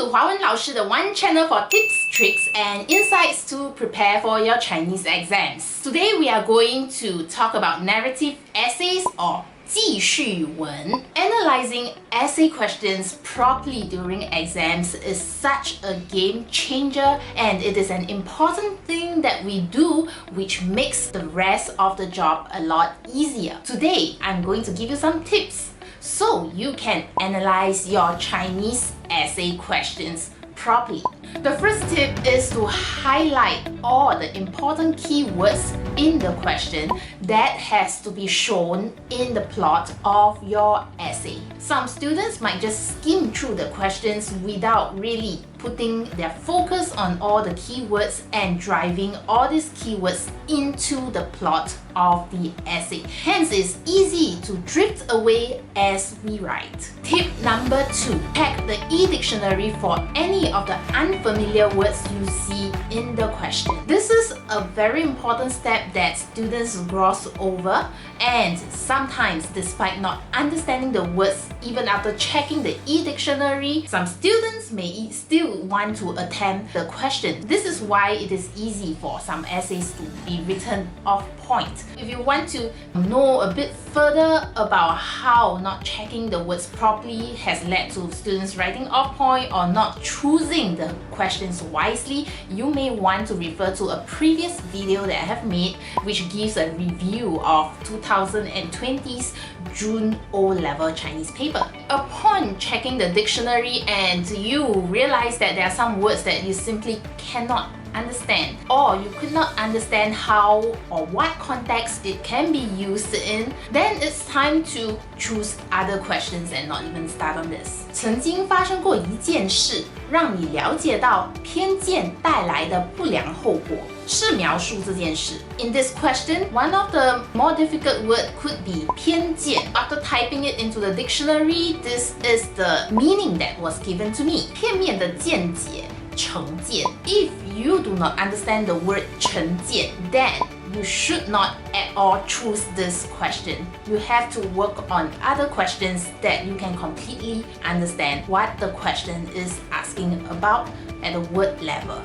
huawenlaoshi, the one channel for tips, tricks, and insights to prepare for your Chinese exams. Today we are going to talk about narrative essays or 记叙文. Analyzing essay questions properly during exams is such a game changer, and it is an important thing that we do which makes the rest of the job a lot easier. Today, I'm going to give you some tips so you can analyze your Chinese essay questions properly. The first tip is to highlight all the important keywords in the question that has to be shown in the plot of your essay. Some students might just skim through the questions without really putting their focus on all the keywords and driving all these keywords into the plot of the essay. Hence, it's easy to drift away as we write. Tip number 2. Check the e-dictionary for any of the unfamiliar words you see in the question. This is a very important step that students gloss over, and sometimes, despite not understanding the words even after checking the e-dictionary, some students may still want to attempt the question. This is why it is easy for some essays to be written off point. If you want to know a bit further about how not checking the words properly has led to students writing off point or not choosing the questions wisely, you may want to refer to a previous video that I have made which gives a review of 2020's June O-level Chinese paper. Upon checking the dictionary and you realize that there are some words that you simply cannot understand, or you could not understand how or what context it can be used in, then it's time to choose other questions and not even start on this. 曾经发生过一件事，让你了解到偏见带来的不良后果，是描述这件事。In this question, one of the more difficult word could be 偏见. After typing it into the dictionary, this is the meaning that was given to me. 片面的见解。成见. If you do not understand the word 成见, then you should not at all choose this question. You have to work on other questions that you can completely understand what the question is asking about at a word level.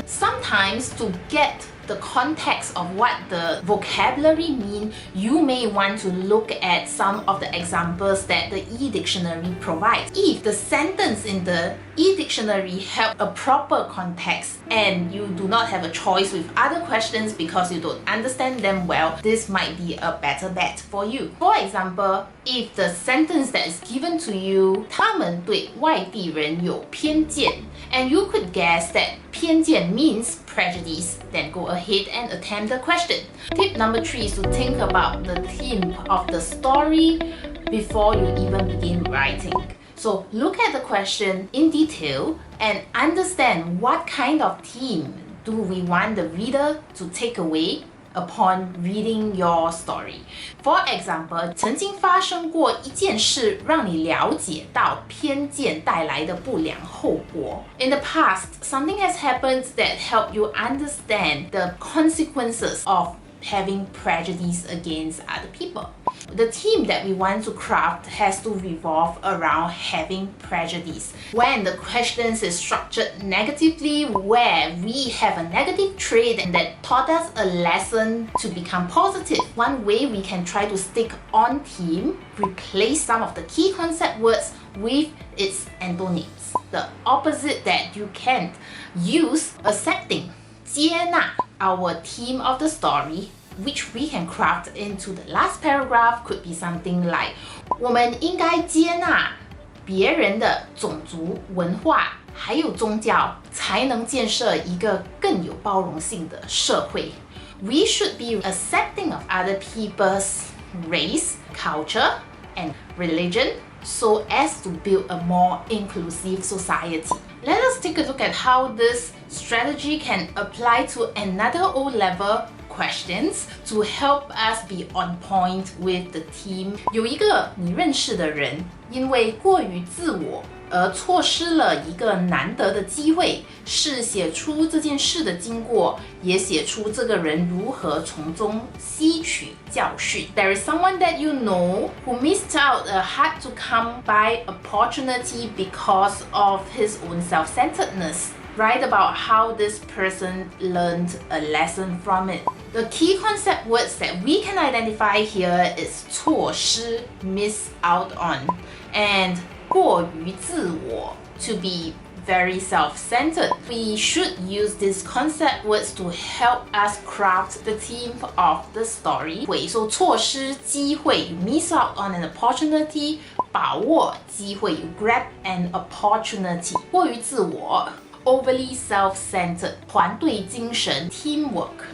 Sometimes to get the context of what the vocabulary mean, you may want to look at some of the examples that the e-dictionary provides. If the sentence in the e-dictionary have a proper context and you do not have a choice with other questions because you don't understand them well, this might be a better bet for you. For example, if the sentence that is given to you, 他们对外地人有偏见, and you could guess that 偏见 means prejudice, then go ahead and attempt the question. Tip number 3 is to think about the theme of the story before you even begin writing. So look at the question in detail and understand what kind of theme do we want the reader to take away upon reading your story. For example, 曾经发生过一件事让你了解到偏见带来的不良后果. In the past, something has happened that helped you understand the consequences of having prejudice against other people. The theme that we want to craft has to revolve around having prejudice. When the questions is structured negatively, where we have a negative trait that taught us a lesson to become positive, one way we can try to stick on theme, replace some of the key concept words with its antonyms. The opposite that you can use accepting, 接纳, our theme of the story, which we can craft into the last paragraph, could be something like 我们应该接纳别人的种族、文化还有宗教，才能建设一个更有包容性的社会。We should be accepting of other people's race, culture, and religion so as to build a more inclusive society. Let us take a look at how this strategy can apply to another O-level questions to help us be on point with the theme. 有一个你认识的人，因为过于自我而错失了一个难得的机会，是写出这件事的经过，也写出这个人如何从中吸取教训。There is someone that you know who missed out a hard to come by opportunity because of his own self-centeredness. Write about how this person learned a lesson from it. The key concept words that we can identify here is 错失 miss out on, and 过于自我 to be very self-centered. We should use these concept words to help us craft the theme of the story. So 错失机会 you miss out on an opportunity. 把握机会 you grab an opportunity. 过于自我 overly self-centered. 团队精神 teamwork.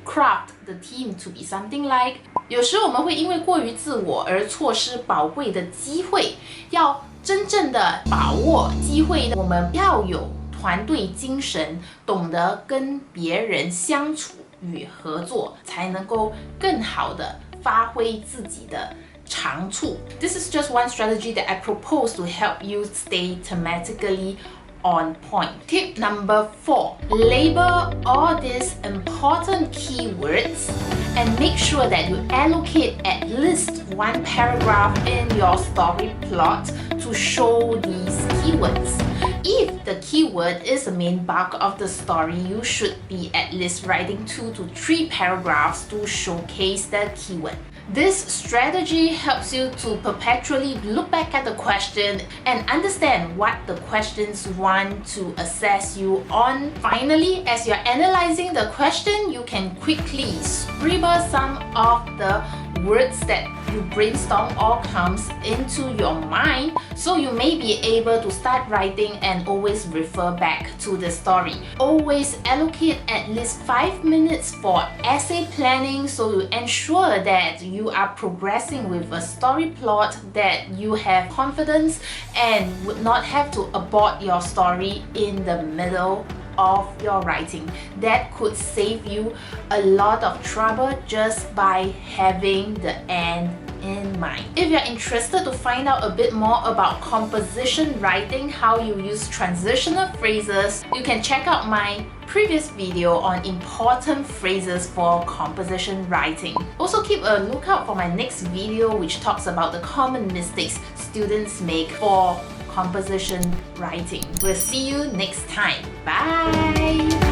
Craft the theme to be something like 有时我们会因为过于自我而错失宝贵的机会，要真正的把握机会，我们要有团队精神，懂得跟别人相处与合作，才能够更好的发挥自己的长处。This is just one strategy that I propose to help you stay thematically on point. Tip number 4. Label all these important keywords and make sure that you allocate at least one paragraph in your story plot to show these keywords. If the keyword is the main bulk of the story, you should be at least writing 2 to 3 paragraphs to showcase the keyword. This strategy helps you to perpetually look back at the question and understand what the questions want to assess you on. Finally, as you're analyzing the question, you can quickly scribble some of the words that you brainstorm or comes into your mind, so you may be able to start writing and always refer back to the story. Always allocate at least 5 minutes for essay planning, so you ensure that you are progressing with a story plot that you have confidence and would not have to abort your story in the middle of your writing. That could save you a lot of trouble just by having the end in mind. If you're interested to find out a bit more about composition writing, how you use transitional phrases, you can check out my previous video on important phrases for composition writing. Also keep a lookout for my next video which talks about the common mistakes students make for composition writing. We'll see you next time. Bye!